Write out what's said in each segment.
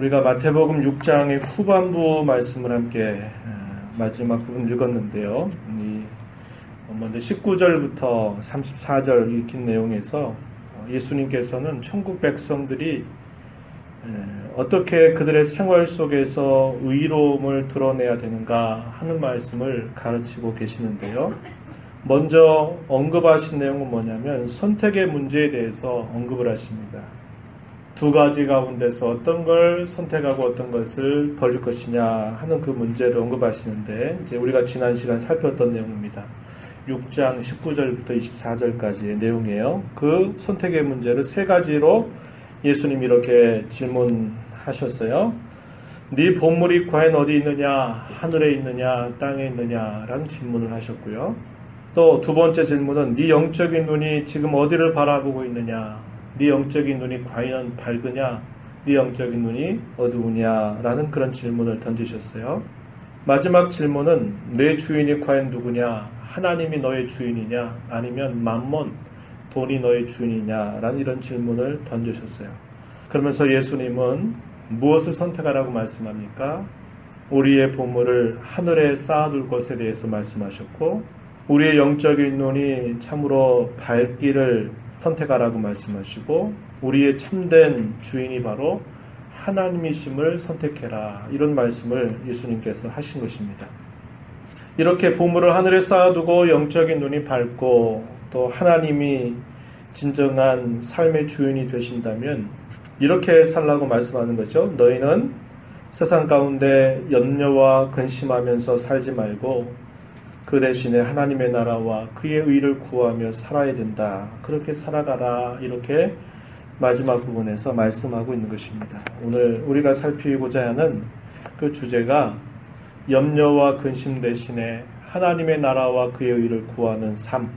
우리가 마태복음 6장의 후반부 말씀을 함께 마지막 부분 읽었는데요. 먼저 19절부터 34절 읽힌 내용에서 예수님께서는 천국 백성들이 어떻게 그들의 생활 속에서 의로움을 드러내야 되는가 하는 말씀을 가르치고 계시는데요. 먼저 언급하신 내용은 뭐냐면 선택의 문제에 대해서 언급을 하십니다. 두 가지 가운데서 어떤 걸 선택하고 어떤 것을 버릴 것이냐 하는 그 문제를 언급하시는데, 이제 우리가 지난 시간 살폈던 내용입니다. 6장 19절부터 24절까지의 내용이에요. 그 선택의 문제를 세 가지로 예수님이 이렇게 질문하셨어요. 네 보물이 과연 어디 있느냐? 하늘에 있느냐? 땅에 있느냐? 라는 질문을 하셨고요. 또 두 번째 질문은 네 영적인 눈이 지금 어디를 바라보고 있느냐? 네 영적인 눈이 과연 밝으냐? 네 영적인 눈이 어두우냐? 라는 그런 질문을 던지셨어요. 마지막 질문은 내 주인이 과연 누구냐? 하나님이 너의 주인이냐? 아니면 만몬, 돈이 너의 주인이냐? 라는 이런 질문을 던지셨어요. 그러면서 예수님은 무엇을 선택하라고 말씀합니까? 우리의 보물을 하늘에 쌓아둘 것에 대해서 말씀하셨고, 우리의 영적인 눈이 참으로 밝기를 선택하라고 말씀하시고, 우리의 참된 주인이 바로 하나님이심을 선택해라, 이런 말씀을 예수님께서 하신 것입니다. 이렇게 보물을 하늘에 쌓아두고 영적인 눈이 밝고 또 하나님이 진정한 삶의 주인이 되신다면 이렇게 살라고 말씀하는 거죠. 너희는 세상 가운데 염려와 근심하면서 살지 말고 그 대신에 하나님의 나라와 그의 의를 구하며 살아야 된다. 그렇게 살아가라. 이렇게 마지막 부분에서 말씀하고 있는 것입니다. 오늘 우리가 살피고자 하는 그 주제가 염려와 근심 대신에 하나님의 나라와 그의 의를 구하는 삶.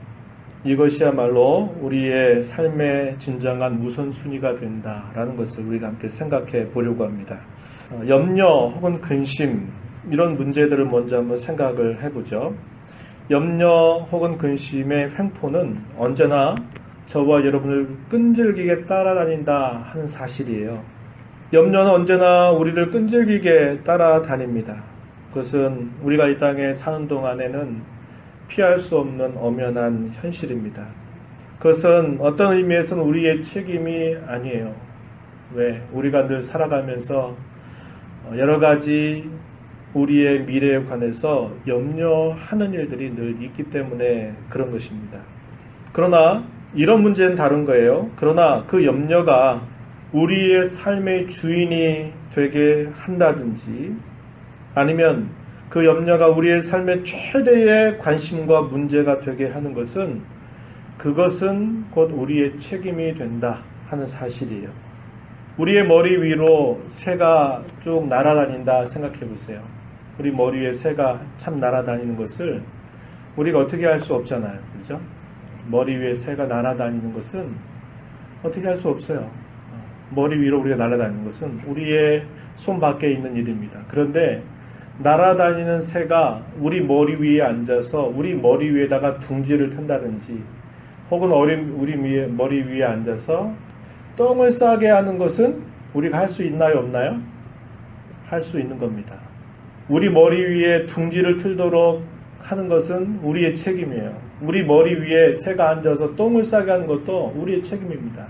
이것이야말로 우리의 삶의 진정한 우선순위가 된다라는 것을 우리가 함께 생각해 보려고 합니다. 염려 혹은 근심, 이런 문제들을 먼저 한번 생각을 해보죠. 염려 혹은 근심의 횡포는 언제나 저와 여러분을 끈질기게 따라다닌다 하는 사실이에요. 염려는 언제나 우리를 끈질기게 따라다닙니다. 그것은 우리가 이 땅에 사는 동안에는 피할 수 없는 엄연한 현실입니다. 그것은 어떤 의미에서는 우리의 책임이 아니에요. 왜? 우리가 늘 살아가면서 여러 가지 우리의 미래에 관해서 염려하는 일들이 늘 있기 때문에 그런 것입니다. 그러나 이런 문제는 다른 거예요. 그러나 그 염려가 우리의 삶의 주인이 되게 한다든지, 아니면 그 염려가 우리의 삶의 최대의 관심과 문제가 되게 하는 것은, 그것은 곧 우리의 책임이 된다 하는 사실이에요. 우리의 머리 위로 새가 쭉 날아다닌다 생각해 보세요. 우리 머리 위에 새가 참 날아다니는 것을 우리가 어떻게 할 수 없잖아요. 그렇죠? 머리 위에 새가 날아다니는 것은 어떻게 할 수 없어요. 머리 위로 우리가 날아다니는 것은 우리의 손 밖에 있는 일입니다. 그런데 날아다니는 새가 우리 머리 위에 앉아서 우리 머리 위에다가 둥지를 튼다든지, 혹은 우리 머리 위에 앉아서 똥을 싸게 하는 것은 우리가 할 수 있나요, 없나요? 할 수 있는 겁니다. 우리 머리 위에 둥지를 틀도록 하는 것은 우리의 책임이에요. 우리 머리 위에 새가 앉아서 똥을 싸게 하는 것도 우리의 책임입니다.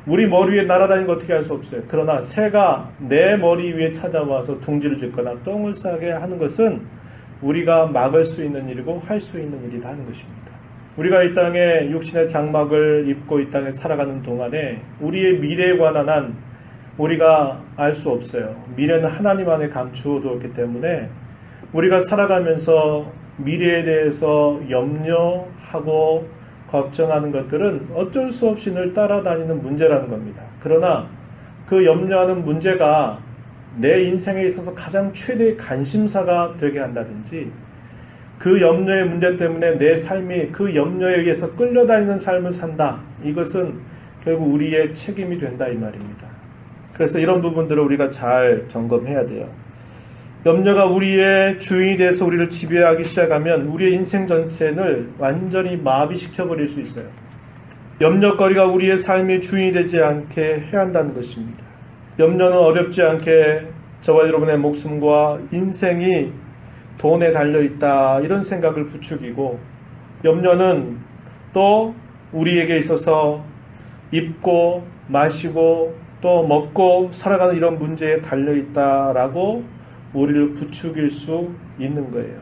우리 머리 위에 날아다니는 거 어떻게 할 수 없어요. 그러나 새가 내 머리 위에 찾아와서 둥지를 짓거나 똥을 싸게 하는 것은 우리가 막을 수 있는 일이고 할 수 있는 일이다 하는 것입니다. 우리가 이 땅에 육신의 장막을 입고 이 땅에 살아가는 동안에 우리의 미래에 관한 한 우리가 알 수 없어요. 미래는 하나님 안에 감추어두었기 때문에 우리가 살아가면서 미래에 대해서 염려하고 걱정하는 것들은 어쩔 수 없이 늘 따라다니는 문제라는 겁니다. 그러나 그 염려하는 문제가 내 인생에 있어서 가장 최대의 관심사가 되게 한다든지, 그 염려의 문제 때문에 내 삶이 그 염려에 의해서 끌려다니는 삶을 산다. 이것은 결국 우리의 책임이 된다 이 말입니다. 그래서 이런 부분들을 우리가 잘 점검해야 돼요. 염려가 우리의 주인이 돼서 우리를 지배하기 시작하면 우리의 인생 전체를 완전히 마비시켜버릴 수 있어요. 염려거리가 우리의 삶의 주인이 되지 않게 해야 한다는 것입니다. 염려는 어렵지 않게 저와 여러분의 목숨과 인생이 돈에 달려있다 이런 생각을 부추기고, 염려는 또 우리에게 있어서 입고 마시고 또 먹고 살아가는 이런 문제에 달려있다라고 우리를 부추길 수 있는 거예요.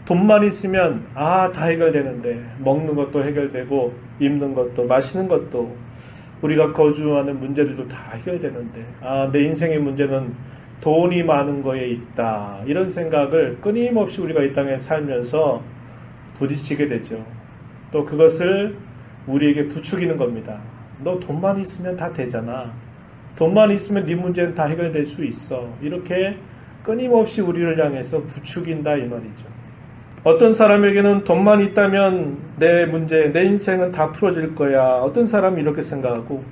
돈만 있으면 다 해결되는데, 먹는 것도 해결되고 입는 것도 마시는 것도 우리가 거주하는 문제들도 다 해결되는데, 내 인생의 문제는 돈이 많은 거에 있다, 이런 생각을 끊임없이 우리가 이 땅에 살면서 부딪히게 되죠. 또 그것을 우리에게 부추기는 겁니다. 너 돈만 있으면 다 되잖아. 돈만 있으면 네 문제는 다 해결될 수 있어. 이렇게 끊임없이 우리를 향해서 부추긴다 이 말이죠. 어떤 사람에게는 돈만 있다면 내 문제, 내 인생은 다 풀어질 거야. 어떤 사람은 이렇게 생각하고,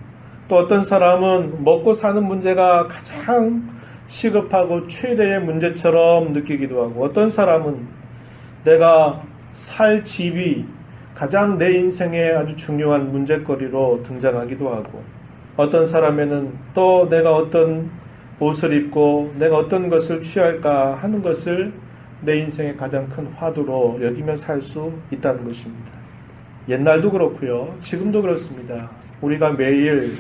또 어떤 사람은 먹고 사는 문제가 가장 시급하고 최대의 문제처럼 느끼기도 하고, 어떤 사람은 내가 살 집이 가장 내 인생에 아주 중요한 문제거리로 등장하기도 하고, 어떤 사람에는 또 내가 어떤 옷을 입고 내가 어떤 것을 취할까 하는 것을 내 인생의 가장 큰 화두로 여기며 살 수 있다는 것입니다. 옛날도 그렇고요. 지금도 그렇습니다. 우리가 매일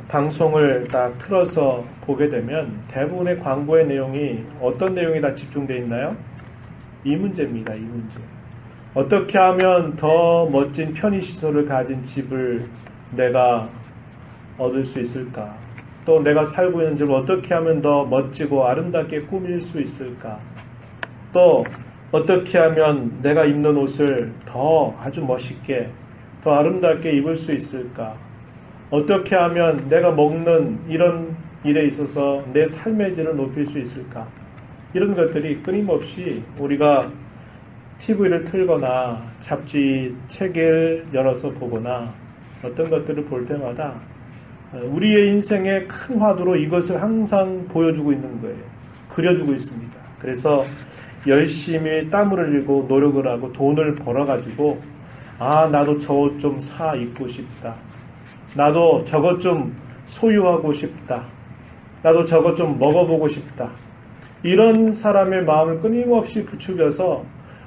방송을 딱 틀어서 보게 되면 대부분의 광고의 내용이 어떤 내용이 다 집중되어 있나요? 이 문제입니다. 이 문제. 어떻게 하면 더 멋진 편의시설을 가진 집을 내가 얻을 수 있을까? 또 내가 살고 있는 집을 어떻게 하면 더 멋지고 아름답게 꾸밀 수 있을까? 또 어떻게 하면 내가 입는 옷을 더 아주 멋있게, 더 아름답게 입을 수 있을까? 어떻게 하면 내가 먹는 이런 일에 있어서 내 삶의 질을 높일 수 있을까? 이런 것들이 끊임없이 우리가 TV를 틀거나 잡지, 책을 열어서 보거나 어떤 것들을 볼 때마다 우리의 인생의 큰 화두로 이것을 항상 보여주고 있는 거예요. 그려주고 있습니다. 그래서 열심히 땀을 흘리고 노력을 하고 돈을 벌어가지고 나도 저 옷 좀 사 입고 싶다. 나도 저것 좀 소유하고 싶다. 나도 저것 좀 먹어보고 싶다. 이런 사람의 마음을 끊임없이 부추겨서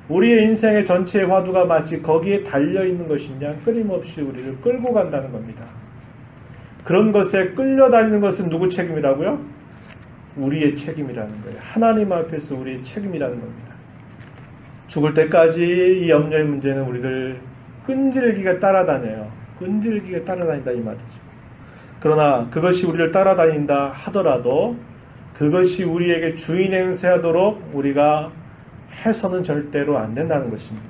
우리의 인생의 전체의 화두가 마치 거기에 달려있는 것이냐 끊임없이 우리를 끌고 간다는 겁니다. 그런 것에 끌려다니는 것은 누구 책임이라고요? 우리의 책임이라는 거예요. 하나님 앞에서 우리의 책임이라는 겁니다. 죽을 때까지 이 염려의 문제는 우리를 끈질기게 따라다녀요. 끈질기게 따라다닌다 이 말이죠. 그러나 그것이 우리를 따라다닌다 하더라도 그것이 우리에게 주인 행세하도록 우리가 해서는 절대로 안 된다는 것입니다.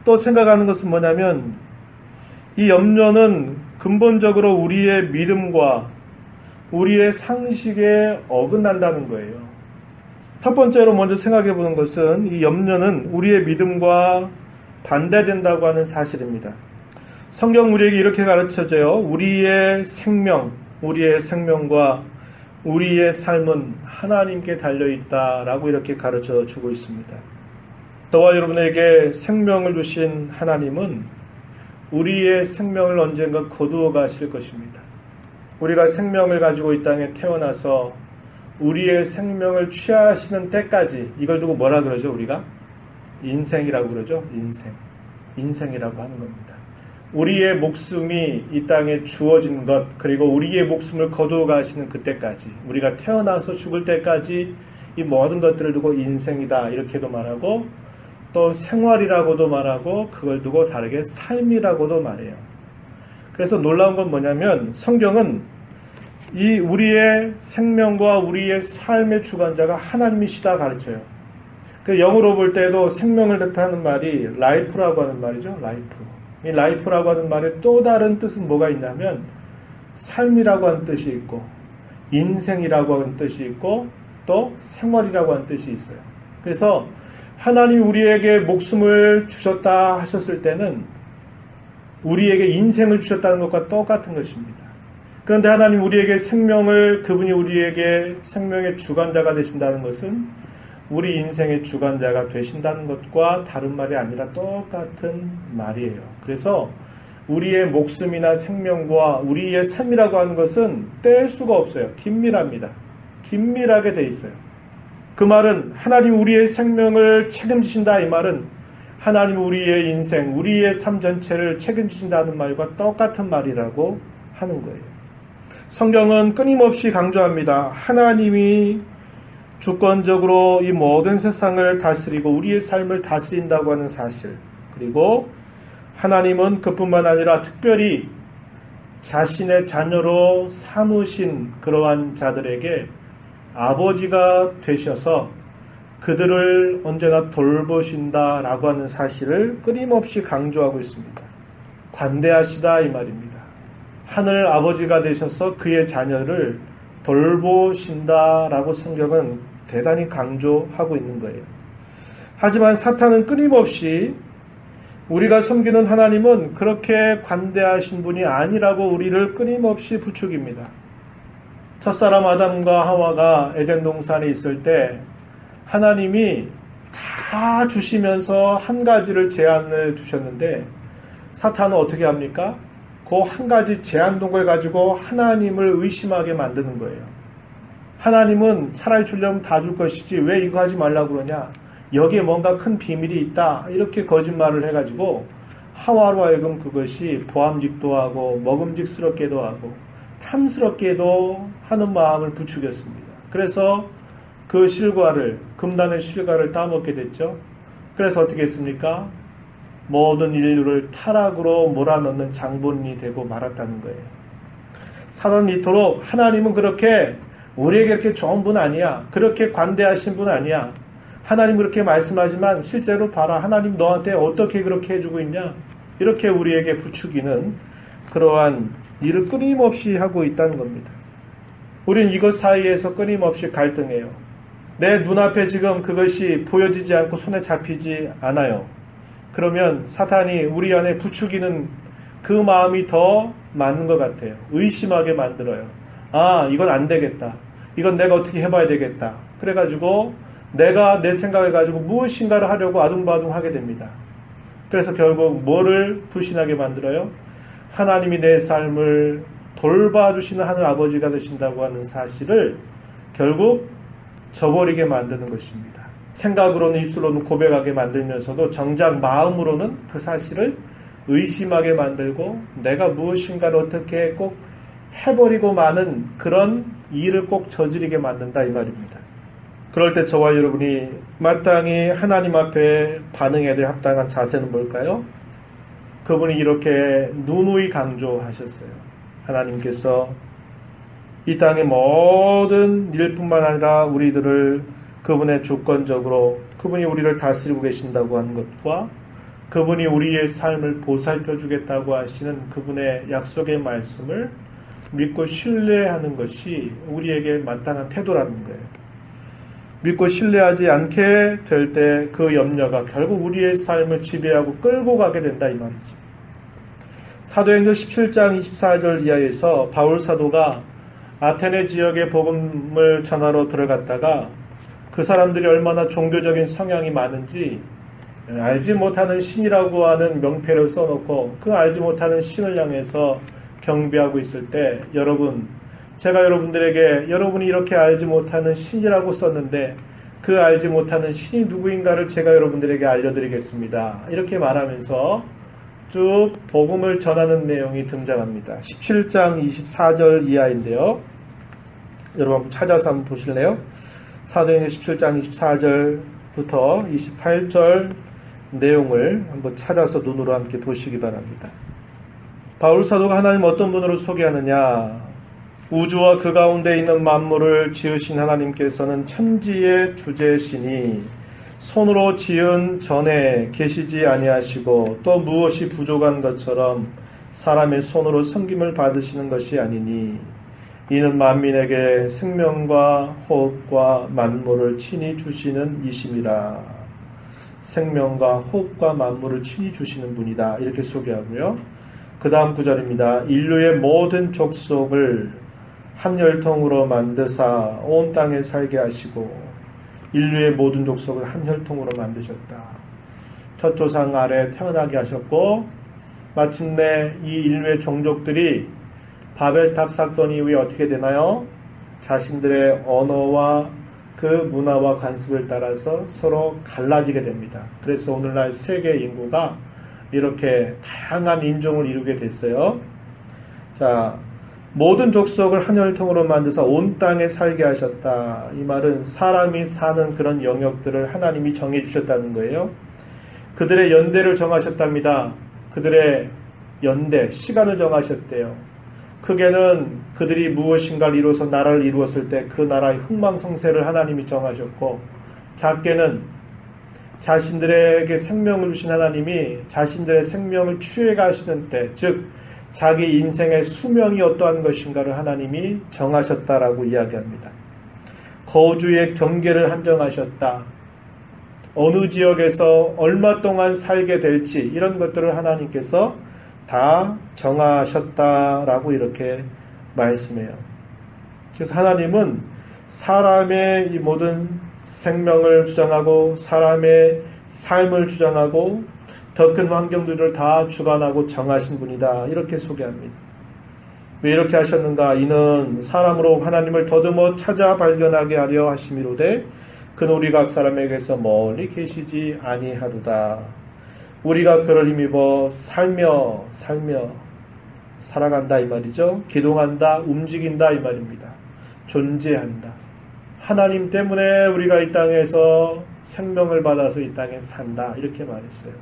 또 생각하는 것은 뭐냐면 이 염려는 근본적으로 우리의 믿음과 우리의 상식에 어긋난다는 거예요. 첫 번째로 먼저 생각해 보는 것은 이 염려는 우리의 믿음과 반대된다고 하는 사실입니다. 성경 우리에게 이렇게 가르쳐줘요. 우리의 생명과 우리의 삶은 하나님께 달려있다라고 이렇게 가르쳐 주고 있습니다. 저와 여러분에게 생명을 주신 하나님은 우리의 생명을 언젠가 거두어 가실 것입니다. 우리가 생명을 가지고 이 땅에 태어나서 우리의 생명을 취하시는 때까지, 이걸 두고 뭐라 그러죠 우리가? 인생이라고 그러죠. 인생이라고 하는 겁니다. 우리의 목숨이 이 땅에 주어진 것, 그리고 우리의 목숨을 거두어 가시는 그때까지, 우리가 태어나서 죽을 때까지 이 모든 것들을 두고 인생이다 이렇게도 말하고, 또 생활이라고도 말하고, 그걸 두고 다르게 삶이라고도 말해요. 그래서 놀라운 건 뭐냐면 성경은 이 우리의 생명과 우리의 삶의 주관자가 하나님이시다 가르쳐요. 그 영어로 볼 때도 생명을 뜻하는 말이 life라고 하는 말이죠. 이 life라고 하는 말의 또 다른 뜻은 뭐가 있냐면 삶이라고 하는 뜻이 있고 인생이라고 하는 뜻이 있고 또 생활이라고 하는 뜻이 있어요. 그래서 하나님이 우리에게 목숨을 주셨다 하셨을 때는 우리에게 인생을 주셨다는 것과 똑같은 것입니다. 그런데 하나님 우리에게 그분이 우리에게 생명의 주관자가 되신다는 것은 우리 인생의 주관자가 되신다는 것과 다른 말이 아니라 똑같은 말이에요. 그래서 우리의 목숨이나 생명과 우리의 삶이라고 하는 것은 뗄 수가 없어요. 긴밀합니다. 긴밀하게 돼 있어요. 그 말은 하나님 우리의 생명을 책임지신다, 이 말은 하나님 우리의 인생, 우리의 삶 전체를 책임지신다는 말과 똑같은 말이라고 하는 거예요. 성경은 끊임없이 강조합니다. 하나님이 주권적으로 이 모든 세상을 다스리고 우리의 삶을 다스린다고 하는 사실, 그리고 하나님은 그뿐만 아니라 특별히 자신의 자녀로 삼으신 그러한 자들에게 아버지가 되셔서 그들을 언제나 돌보신다라고 하는 사실을 끊임없이 강조하고 있습니다. 관대하시다, 이 말입니다. 하늘 아버지가 되셔서 그의 자녀를 돌보신다라고 성경은 대단히 강조하고 있는 거예요. 하지만 사탄은 끊임없이 우리가 섬기는 하나님은 그렇게 관대하신 분이 아니라고 우리를 끊임없이 부추깁니다. 첫사람 아담과 하와가 에덴 동산에 있을 때 하나님이 다 주시면서 한 가지를 제한을 두셨는데 사탄은 어떻게 합니까? 그 한 가지 제한동을 가지고 하나님을 의심하게 만드는 거예요. 하나님은 차라리 주려면 다 줄 것이지 왜 이거 하지 말라고 그러냐? 여기에 뭔가 큰 비밀이 있다. 이렇게 거짓말을 해가지고 하와로 하여금 그것이 보암직도 하고 먹음직스럽게도 하고 탐스럽게도 하는 마음을 부추겼습니다. 그래서 그 실과를, 금단의 실과를 따먹게 됐죠. 그래서 어떻게 했습니까? 모든 인류를 타락으로 몰아넣는 장본인이 되고 말았다는 거예요. 사단은 이토록 하나님은 그렇게 우리에게 그렇게 좋은 분 아니야. 그렇게 관대하신 분 아니야. 하나님 그렇게 말씀하지만 실제로 봐라. 하나님 너한테 어떻게 그렇게 해주고 있냐. 이렇게 우리에게 부추기는 그러한 일을 끊임없이 하고 있다는 겁니다. 우린 이것 사이에서 끊임없이 갈등해요. 내 눈앞에 지금 그것이 보여지지 않고 손에 잡히지 않아요. 그러면 사탄이 우리 안에 부추기는 그 마음이 더 많은 것 같아요. 의심하게 만들어요. 아, 이건 안 되겠다. 이건 내가 어떻게 해봐야 되겠다. 그래가지고 내가 내 생각을 가지고 무엇인가를 하려고 아둥바둥 하게 됩니다. 그래서 결국 뭐를 불신하게 만들어요? 하나님이 내 삶을 돌봐주시는 하늘 아버지가 되신다고 하는 사실을 결국 저버리게 만드는 것입니다. 생각으로는 입술로는 고백하게 만들면서도 정작 마음으로는 그 사실을 의심하게 만들고 내가 무엇인가를 어떻게 꼭 해버리고 마는 그런 일을 꼭 저지르게 만든다, 이 말입니다. 그럴 때 저와 여러분이 마땅히 하나님 앞에 반응해야 될 합당한 자세는 뭘까요? 그분이 이렇게 누누이 강조하셨어요. 하나님께서 이 땅의 모든 일뿐만 아니라 우리들을 그분의 주권적으로 그분이 우리를 다스리고 계신다고 하는 것과 그분이 우리의 삶을 보살펴 주겠다고 하시는 그분의 약속의 말씀을 믿고 신뢰하는 것이 우리에게 마땅한 태도라는 거예요. 믿고 신뢰하지 않게 될 때 그 염려가 결국 우리의 삶을 지배하고 끌고 가게 된다, 이 말이죠. 사도행전 17장 24절 이하에서 바울 사도가 아테네 지역의 복음을 전하러 들어갔다가 그 사람들이 얼마나 종교적인 성향이 많은지 알지 못하는 신이라고 하는 명패를 써놓고 그 알지 못하는 신을 향해서 경배하고 있을 때 여러분, 제가 여러분들에게 여러분이 이렇게 알지 못하는 신이라고 썼는데 그 알지 못하는 신이 누구인가를 제가 여러분들에게 알려드리겠습니다. 이렇게 말하면서 쭉 복음을 전하는 내용이 등장합니다. 17장 24절 이하인데요. 여러분 한번 찾아서 한번 보실래요? 사도행전 17장 24절부터 28절 내용을 한번 찾아서 눈으로 함께 보시기 바랍니다. 바울 사도가 하나님 어떤 분으로 소개하느냐? 우주와 그 가운데 있는 만물을 지으신 하나님께서는 천지의 주제시니 손으로 지은 전에 계시지 아니하시고 또 무엇이 부족한 것처럼 사람의 손으로 섬김을 받으시는 것이 아니니 이는 만민에게 생명과 호흡과 만물을 친히 주시는 이심이라. 생명과 호흡과 만물을 친히 주시는 분이다. 이렇게 소개하고요. 그 다음 구절입니다. 인류의 모든 족속을 한 혈통으로 만드사 온 땅에 살게 하시고 인류의 모든 족속을 한 혈통으로 만드셨다. 첫 조상 아래 태어나게 하셨고 마침내 이 인류의 종족들이 바벨탑 사건 이후에 어떻게 되나요? 자신들의 언어와 그 문화와 관습을 따라서 서로 갈라지게 됩니다. 그래서 오늘날 세계 인구가 이렇게 다양한 인종을 이루게 됐어요. 자, 모든 족속을 한 혈통으로 만드사 온 땅에 살게 하셨다. 이 말은 사람이 사는 그런 영역들을 하나님이 정해 주셨다는 거예요. 그들의 연대를 정하셨답니다. 그들의 연대, 시간을 정하셨대요. 크게는 그들이 무엇인가를 이루어서 나라를 이루었을 때 그 나라의 흥망성쇠를 하나님이 정하셨고, 작게는 자신들에게 생명을 주신 하나님이 자신들의 생명을 취해가시는 때, 즉 자기 인생의 수명이 어떠한 것인가를 하나님이 정하셨다라고 이야기합니다. 거주의 경계를 한정하셨다. 어느 지역에서 얼마 동안 살게 될지 이런 것들을 하나님께서 다 정하셨다라고 이렇게 말씀해요. 그래서 하나님은 사람의 이 모든 생명을 주장하고 사람의 삶을 주장하고 더 큰 환경들을 다 주관하고 정하신 분이다. 이렇게 소개합니다. 왜 이렇게 하셨는가? 이는 사람으로 하나님을 더듬어 찾아 발견하게 하려 하심이로되 그는 우리 각 사람에게서 멀리 계시지 아니하도다. 우리가 그를 힘입어 살며 살아간다 이 말이죠. 기동한다, 움직인다 이 말입니다. 존재한다. 하나님 때문에 우리가 이 땅에서 생명을 받아서 이 땅에 산다 이렇게 말했어요.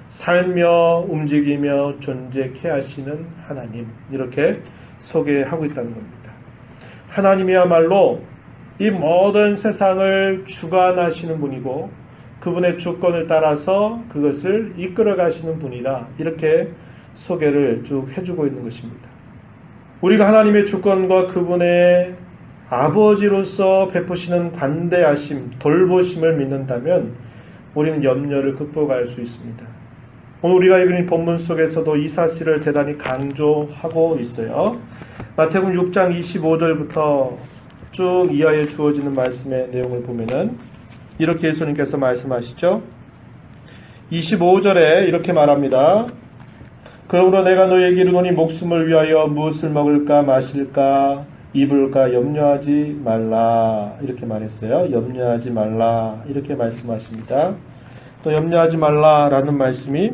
살며 움직이며 존재케 하시는 하나님, 이렇게 소개하고 있다는 겁니다. 하나님이야말로 이 모든 세상을 주관하시는 분이고 그분의 주권을 따라서 그것을 이끌어 가시는 분이다, 이렇게 소개를 쭉 해주고 있는 것입니다. 우리가 하나님의 주권과 그분의 아버지로서 베푸시는 관대하심, 돌보심을 믿는다면 우리는 염려를 극복할 수 있습니다. 오늘 우리가 읽은 본문 속에서도 이 사실을 대단히 강조하고 있어요. 마태복음 6장 25절부터 쭉 이하에 주어지는 말씀의 내용을 보면은 이렇게 예수님께서 말씀하시죠. 25절에 이렇게 말합니다. 그러므로 내가 너희에게 이르노니 목숨을 위하여 무엇을 먹을까 마실까 입을까 염려하지 말라, 이렇게 말했어요. 염려하지 말라 이렇게 말씀하십니다. 또 염려하지 말라라는 말씀이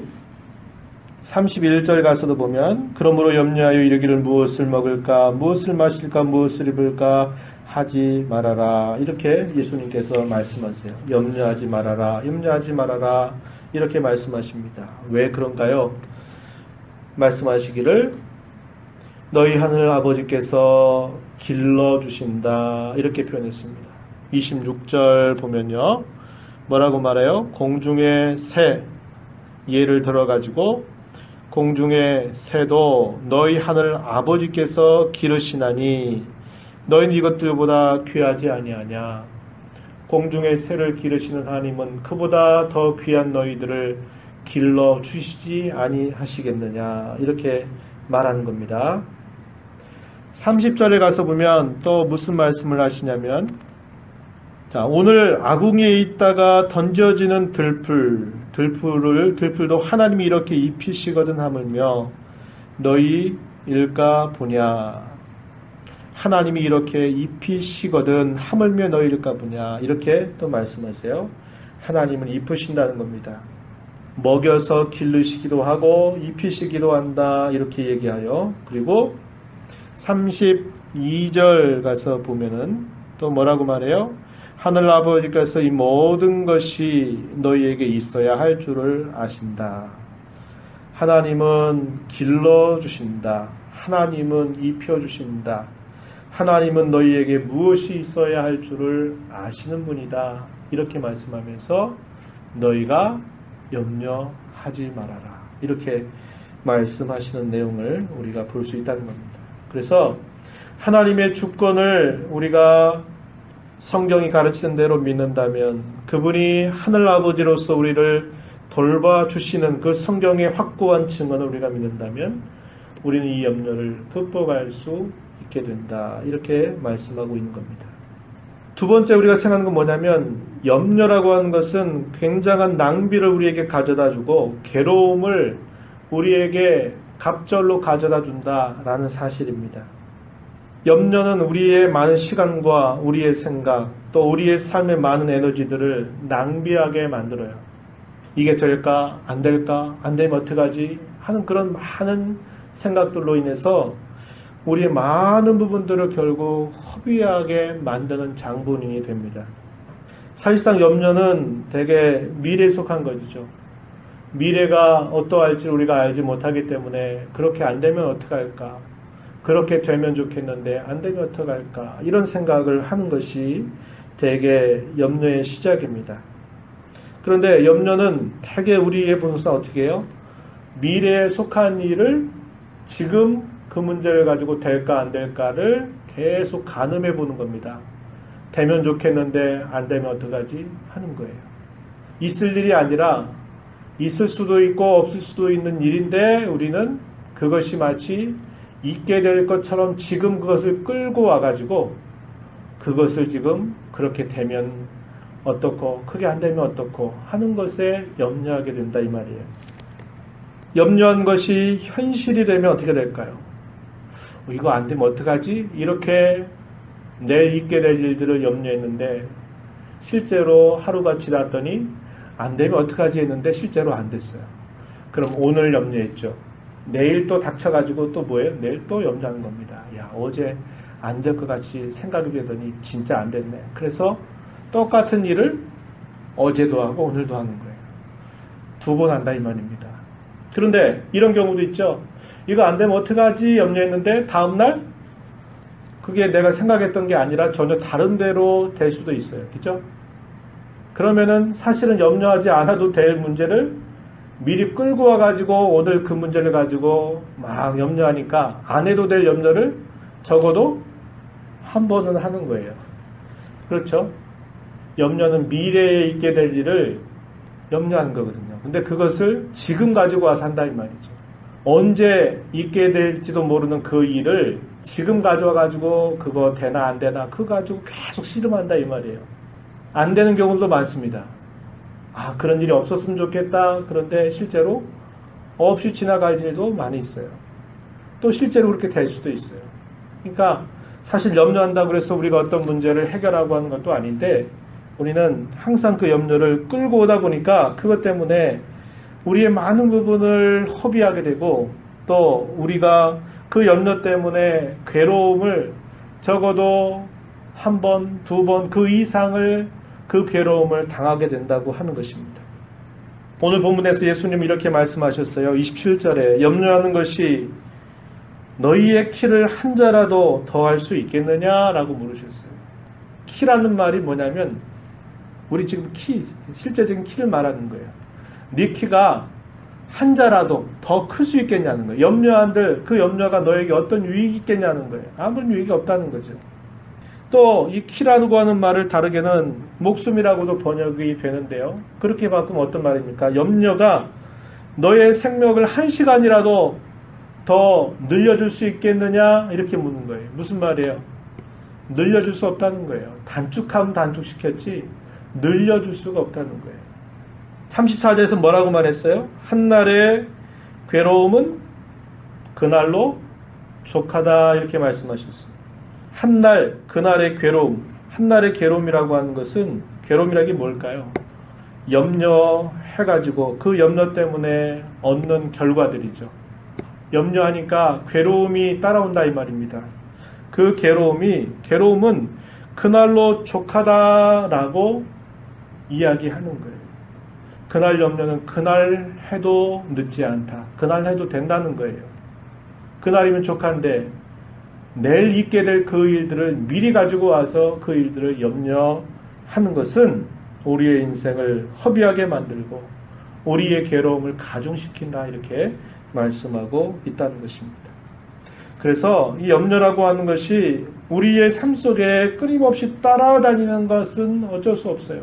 31절 가서도 보면 그러므로 염려하여 이르기를 무엇을 먹을까 무엇을 마실까 무엇을 입을까 하지 말아라, 이렇게 예수님께서 말씀하세요. 염려하지 말아라, 염려하지 말아라 이렇게 말씀하십니다. 왜 그런가요? 말씀하시기를 너희 하늘 아버지께서 길러주신다 이렇게 표현했습니다. 26절 보면요, 뭐라고 말해요? 공중의 새, 예를 들어가지고 공중의 새도 너희 하늘 아버지께서 기르시나니 너희는 이것들보다 귀하지 아니하냐. 공중의 새를 기르시는 하나님은 그보다 더 귀한 너희들을 길러주시지 아니하시겠느냐, 이렇게 말하는 겁니다. 30절에 가서 보면 또 무슨 말씀을 하시냐면, 자, 오늘 아궁이에 있다가 던져지는 들풀도 하나님이 이렇게 입히시거든 하물며 너희 일까 보냐. 하나님이 이렇게 입히시거든 하물며 너희 일까 보냐, 이렇게 또 말씀하세요. 하나님은 입히신다는 겁니다. 먹여서 기르시기도 하고 입히시기도 한다 이렇게 얘기하여, 그리고 32절 가서 보면은 또 뭐라고 말해요? 하늘 아버지께서 이 모든 것이 너희에게 있어야 할 줄을 아신다. 하나님은 길러주신다. 하나님은 입혀주신다. 하나님은 너희에게 무엇이 있어야 할 줄을 아시는 분이다. 이렇게 말씀하면서 너희가 염려하지 말아라, 이렇게 말씀하시는 내용을 우리가 볼 수 있다는 겁니다. 그래서 하나님의 주권을 우리가 성경이 가르치는 대로 믿는다면, 그분이 하늘아버지로서 우리를 돌봐주시는 그 성경의 확고한 증언을 우리가 믿는다면 우리는 이 염려를 극복할 수 있게 된다, 이렇게 말씀하고 있는 겁니다. 두 번째 우리가 생각하는 건 뭐냐면, 염려라고 하는 것은 굉장한 낭비를 우리에게 가져다 주고 괴로움을 우리에게 갑절로 가져다 준다라는 사실입니다. 염려는 우리의 많은 시간과 우리의 생각, 또 우리의 삶의 많은 에너지들을 낭비하게 만들어요. 이게 될까? 안 될까? 안 되면 어떡하지? 하는 그런 많은 생각들로 인해서 우리의 많은 부분들을 결국 허비하게 만드는 장본인이 됩니다. 사실상 염려는 되게 미래에 속한 것이죠. 미래가 어떠할지 우리가 알지 못하기 때문에 그렇게 안 되면 어떡할까? 그렇게 되면 좋겠는데 안 되면 어떡할까? 이런 생각을 하는 것이 되게 염려의 시작입니다. 그런데 염려는 되게 우리의 본성은 어떻게 해요? 미래에 속한 일을 지금 그 문제를 가지고 될까 안 될까를 계속 가늠해 보는 겁니다. 되면 좋겠는데 안 되면 어떡하지? 하는 거예요. 있을 일이 아니라 있을 수도 있고 없을 수도 있는 일인데 우리는 그것이 마치 있게 될 것처럼 지금 그것을 끌고 와가지고 그것을 지금 그렇게 되면 어떻고 크게 안 되면 어떻고 하는 것에 염려하게 된다 이 말이에요. 염려한 것이 현실이 되면 어떻게 될까요? 이거 안 되면 어떡하지? 이렇게 내일 있게 될 일들을 염려했는데 실제로 하루가 지났더니 안 되면 어떡하지 했는데 실제로 안 됐어요. 그럼 오늘 염려했죠. 내일 또 닥쳐가지고 또 뭐예요? 내일 또 염려하는 겁니다. 야, 어제 안 될 것 같이 생각이 되더니 진짜 안 됐네. 그래서 똑같은 일을 어제도 하고 오늘도 하는 거예요. 두 번 한다 이 말입니다. 그런데 이런 경우도 있죠. 이거 안 되면 어떡하지 염려했는데 다음날 그게 내가 생각했던 게 아니라 전혀 다른 대로 될 수도 있어요. 그렇죠? 그러면은 사실은 염려하지 않아도 될 문제를 미리 끌고 와가지고 오늘 그 문제를 가지고 막 염려하니까 안 해도 될 염려를 적어도 한 번은 하는 거예요. 그렇죠? 염려는 미래에 있게 될 일을 염려하는 거거든요. 근데 그것을 지금 가지고 와서 한다 이 말이죠. 언제 있게 될지도 모르는 그 일을 지금 가져와가지고 그거 되나 안 되나 그거 가지고 계속 씨름한다 이 말이에요. 안 되는 경우도 많습니다. 아, 그런 일이 없었으면 좋겠다. 그런데 실제로 없이 지나갈 일도 많이 있어요. 또 실제로 그렇게 될 수도 있어요. 그러니까 사실 염려한다고 해서 우리가 어떤 문제를 해결하고 하는 것도 아닌데 우리는 항상 그 염려를 끌고 오다 보니까 그것 때문에 우리의 많은 부분을 허비하게 되고 또 우리가 그 염려 때문에 괴로움을 적어도 한 번, 두 번 그 이상을 그 괴로움을 당하게 된다고 하는 것입니다. 오늘 본문에서 예수님이 이렇게 말씀하셨어요. 27절에 염려하는 것이 너희의 키를 한 자라도 더할 수 있겠느냐라고 물으셨어요. 키라는 말이 뭐냐면 우리 지금 키, 실제적인 키를 말하는 거예요. 네 키가 한 자라도 더 클 수 있겠냐는 거예요. 염려한들 그 염려가 너에게 어떤 유익이 있겠냐는 거예요. 아무런 유익이 없다는 거죠. 또 이 키라고 하는 말을 다르게는 목숨이라고도 번역이 되는데요. 그렇게 바꾸면 어떤 말입니까? 염려가 너의 생명을 1시간이라도 더 늘려줄 수 있겠느냐? 이렇게 묻는 거예요. 무슨 말이에요? 늘려줄 수 없다는 거예요. 단축하면 단축시켰지 늘려줄 수가 없다는 거예요. 34절에서 뭐라고 말했어요? 한날의 괴로움은 그날로 족하다 이렇게 말씀하셨어요. 한날, 그날의 괴로움, 한날의 괴로움이라고 하는 것은 괴로움이라는 게 뭘까요? 염려해가지고 그 염려 때문에 얻는 결과들이죠. 염려하니까 괴로움이 따라온다 이 말입니다. 그 괴로움은 그날로 족하다라고 이야기하는 거예요. 그날 염려는 그날 해도 늦지 않다. 그날 해도 된다는 거예요. 그날이면 족한데 내일 있게 될 그 일들을 미리 가지고 와서 그 일들을 염려하는 것은 우리의 인생을 허비하게 만들고 우리의 괴로움을 가중시킨다 이렇게 말씀하고 있다는 것입니다. 그래서 이 염려라고 하는 것이 우리의 삶 속에 끊임없이 따라다니는 것은 어쩔 수 없어요.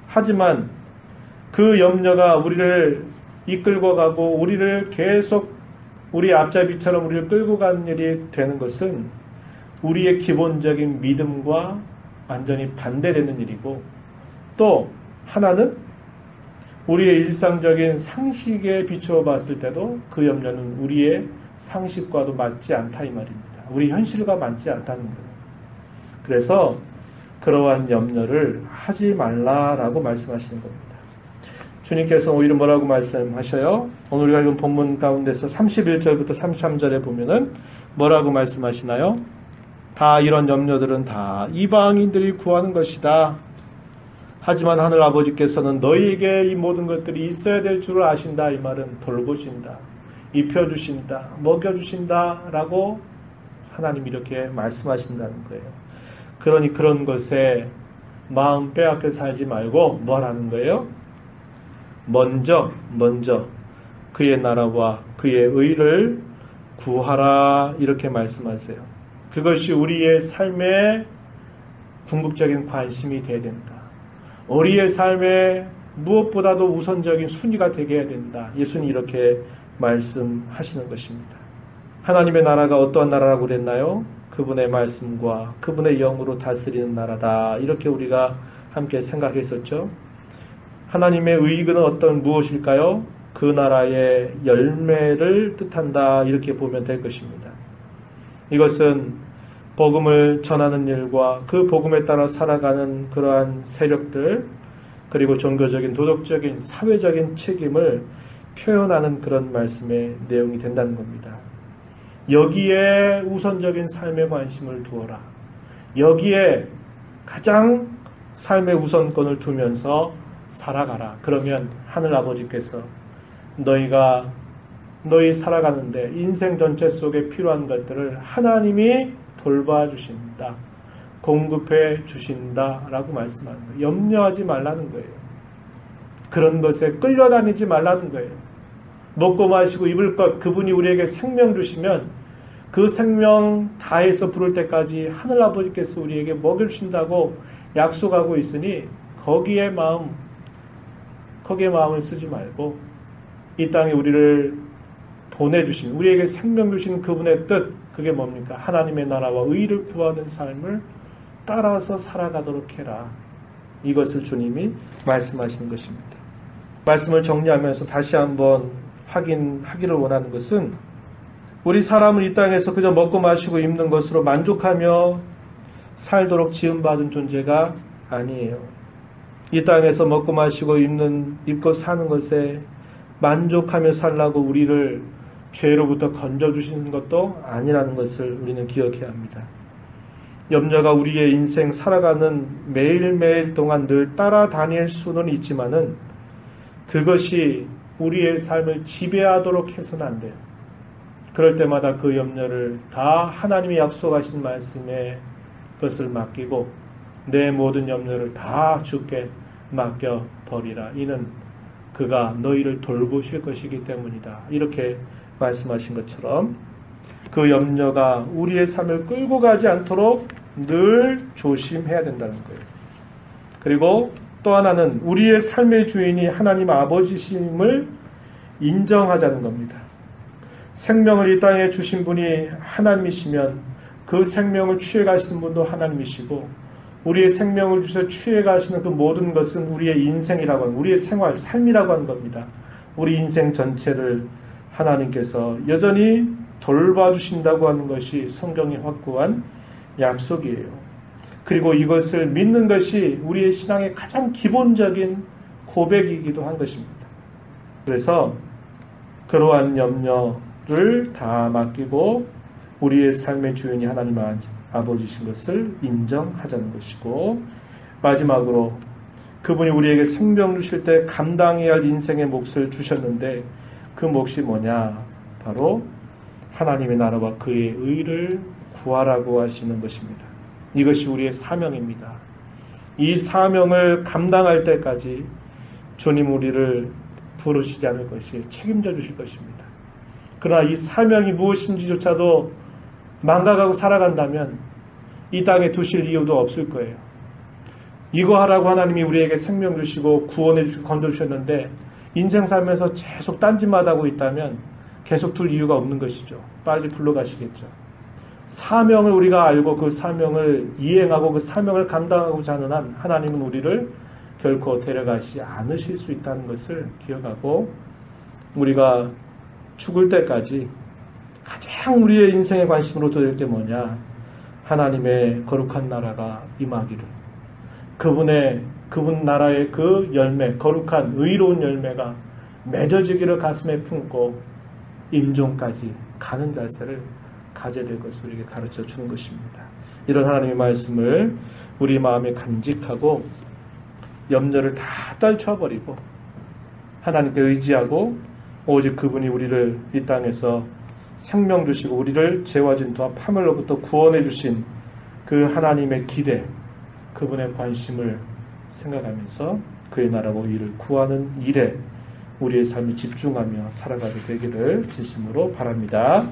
하지만 그 염려가 우리를 이끌고 가고 우리를 계속 우리 앞잡이처럼 우리를 끌고 가는 일이 되는 것은 우리의 기본적인 믿음과 완전히 반대되는 일이고 또 하나는 우리의 일상적인 상식에 비추어 봤을 때도 그 염려는 우리의 상식과도 맞지 않다 이 말입니다. 우리 현실과 맞지 않다는 거예요. 그래서 그러한 염려를 하지 말라라고 말씀하시는 겁니다. 주님께서 오히려 뭐라고 말씀하셔요? 오늘 우리가 읽은 본문 가운데서 31절부터 33절에 보면은 뭐라고 말씀하시나요? 다 이런 염려들은 다 이방인들이 구하는 것이다. 하지만 하늘 아버지께서는 너희에게 이 모든 것들이 있어야 될 줄을 아신다. 이 말은 돌보신다, 입혀주신다, 먹여주신다 라고 하나님 이렇게 말씀하신다는 거예요. 그러니 그런 것에 마음 빼앗겨 살지 말고 뭘 하는 거예요? 먼저 그의 나라와 그의 의를 구하라 이렇게 말씀하세요. 그것이 우리의 삶의 궁극적인 관심이 되어야 된다. 우리의 삶에 무엇보다도 우선적인 순위가 되게 해야 된다. 예수님이 이렇게 말씀하시는 것입니다. 하나님의 나라가 어떠한 나라라고 그랬나요? 그분의 말씀과 그분의 영으로 다스리는 나라다. 이렇게 우리가 함께 생각했었죠. 하나님의 의익은 어떤 무엇일까요? 그 나라의 열매를 뜻한다. 이렇게 보면 될 것입니다. 이것은 복음을 전하는 일과 그 복음에 따라 살아가는 그러한 세력들, 그리고 종교적인, 도덕적인, 사회적인 책임을 표현하는 그런 말씀의 내용이 된다는 겁니다. 여기에 우선적인 삶의 관심을 두어라. 여기에 가장 삶의 우선권을 두면서 살아가라. 그러면 하늘아버지께서 너희 살아가는데 인생 전체 속에 필요한 것들을 하나님이 돌봐주신다, 공급해 주신다 라고 말씀하는 거예요. 염려하지 말라는 거예요. 그런 것에 끌려다니지 말라는 거예요. 먹고 마시고 입을 것, 그분이 우리에게 생명 주시면 그 생명 다해서 부를 때까지 하늘아버지께서 우리에게 먹여주신다고 약속하고 있으니 거기에 마음을 쓰지 말고 이 땅에 우리를 보내주신, 우리에게 생명 주신 그분의 뜻, 그게 뭡니까? 하나님의 나라와 의를 구하는 삶을 따라서 살아가도록 해라. 이것을 주님이 말씀하시는 것입니다. 말씀을 정리하면서 다시 한번 확인하기를 원하는 것은, 우리 사람은 이 땅에서 그저 먹고 마시고 입는 것으로 만족하며 살도록 지음받은 존재가 아니에요. 이 땅에서 먹고 마시고 입고 사는 것에 만족하며 살라고 우리를 죄로부터 건져주시는 것도 아니라는 것을 우리는 기억해야 합니다. 염려가 우리의 인생 살아가는 매일매일 동안 늘 따라다닐 수는 있지만은 그것이 우리의 삶을 지배하도록 해서는 안 돼요. 그럴 때마다 그 염려를 다 하나님이 약속하신 말씀에 것을 맡기고 내 모든 염려를 다 주께 맡겨버리라. 이는 그가 너희를 돌보실 것이기 때문이다. 이렇게 말씀하신 것처럼 그 염려가 우리의 삶을 끌고 가지 않도록 늘 조심해야 된다는 거예요. 그리고 또 하나는 우리의 삶의 주인이 하나님 아버지심을 인정하자는 겁니다. 생명을 이 땅에 주신 분이 하나님이시면 그 생명을 취해가시는 분도 하나님이시고, 우리의 생명을 주셔서 취해가시는 그 모든 것은 우리의 인생이라고 하는, 우리의 생활, 삶이라고 하는 겁니다. 우리 인생 전체를 하나님께서 여전히 돌봐주신다고 하는 것이 성경이 확고한 약속이에요. 그리고 이것을 믿는 것이 우리의 신앙의 가장 기본적인 고백이기도 한 것입니다. 그래서 그러한 염려를 다 맡기고 우리의 삶의 주인이 하나님 아버지신 것을 인정하자는 것이고, 마지막으로 그분이 우리에게 생명 주실 때 감당해야 할 인생의 몫을 주셨는데 그 몫이 뭐냐? 바로 하나님의 나라와 그의 의를 구하라고 하시는 것입니다. 이것이 우리의 사명입니다. 이 사명을 감당할 때까지 주님 우리를 부르시지 않을 것이 책임져 주실 것입니다. 그러나 이 사명이 무엇인지조차도 망각하고 살아간다면 이 땅에 두실 이유도 없을 거예요. 이거 하라고 하나님이 우리에게 생명 주시고 구원해 주시고 건져 주셨는데 인생 살면서 계속 딴짓만 하고 있다면 계속 둘 이유가 없는 것이죠. 빨리 불러가시겠죠. 사명을 우리가 알고 그 사명을 이행하고 그 사명을 감당하고자 하는 한 하나님은 우리를 결코 데려가시 않으실 수 있다는 것을 기억하고 우리가 죽을 때까지 가장 우리의 인생의 관심으로 둬야 될 게 뭐냐? 하나님의 거룩한 나라가 임하기를, 그분 나라의 그 열매, 거룩한 의로운 열매가 맺어지기를 가슴에 품고 임종까지 가는 자세를 가져야 될 것을 우리에게 가르쳐 주는 것입니다. 이런 하나님의 말씀을 우리 마음에 간직하고 염려를 다 떨쳐버리고 하나님께 의지하고 오직 그분이 우리를 이 땅에서 생명 주시고 우리를 죄와 진토와 파멸로부터 구원해 주신 그 하나님의 기대, 그분의 관심을 생각하면서 그의 나라와 의를 구하는 일에 우리의 삶이 집중하며 살아가게 되기를 진심으로 바랍니다.